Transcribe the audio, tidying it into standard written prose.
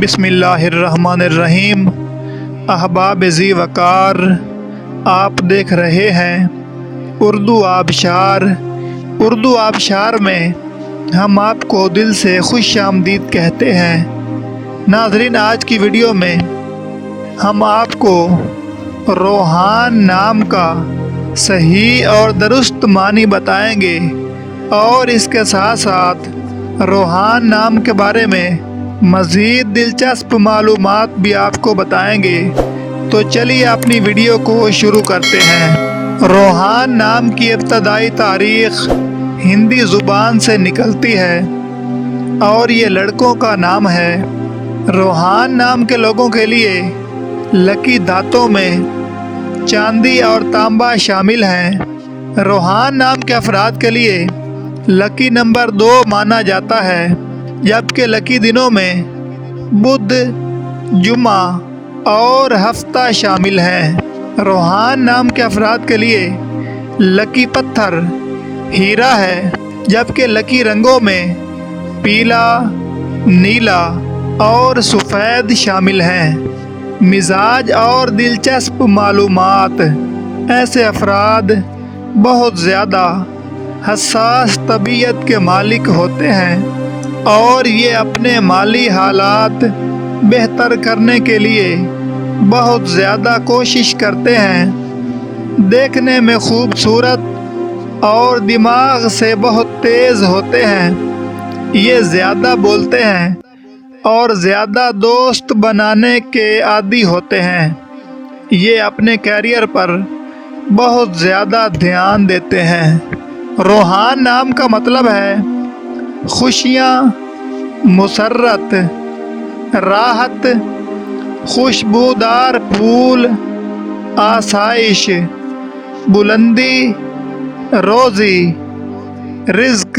بسم اللہ الرحمن الرحیم۔ احباب ذی وقار، آپ دیکھ رہے ہیں اردو آبشار۔ اردو آبشار میں ہم آپ کو دل سے خوش آمدید کہتے ہیں۔ ناظرین، آج کی ویڈیو میں ہم آپ کو روحان نام کا صحیح اور درست معنی بتائیں گے اور اس کے ساتھ ساتھ روحان نام کے بارے میں مزید دلچسپ معلومات بھی آپ کو بتائیں گے۔ تو چلیے اپنی ویڈیو کو شروع کرتے ہیں۔ روحان نام کی ابتدائی تاریخ ہندی زبان سے نکلتی ہے اور یہ لڑکوں کا نام ہے۔ روحان نام کے لوگوں کے لیے لکی دھاتوں میں چاندی اور تانبا شامل ہیں۔ روحان نام کے افراد کے لیے لکی نمبر 2 مانا جاتا ہے، جبکہ لکی دنوں میں بدھ، جمعہ اور ہفتہ شامل ہیں۔ روحان نام کے افراد کے لیے لکی پتھر ہیرا ہے، جبکہ لکی رنگوں میں پیلا، نیلا اور سفید شامل ہیں۔ مزاج اور دلچسپ معلومات: ایسے افراد بہت زیادہ حساس طبیعت کے مالک ہوتے ہیں اور یہ اپنے مالی حالات بہتر کرنے کے لیے بہت زیادہ کوشش کرتے ہیں۔ دیکھنے میں خوبصورت اور دماغ سے بہت تیز ہوتے ہیں۔ یہ زیادہ بولتے ہیں اور زیادہ دوست بنانے کے عادی ہوتے ہیں۔ یہ اپنے کیریئر پر بہت زیادہ دھیان دیتے ہیں۔ روحان نام کا مطلب ہے خوشیاں، مسرت، راحت، خوشبودار پھول، آسائش، بلندی، روزی، رزق۔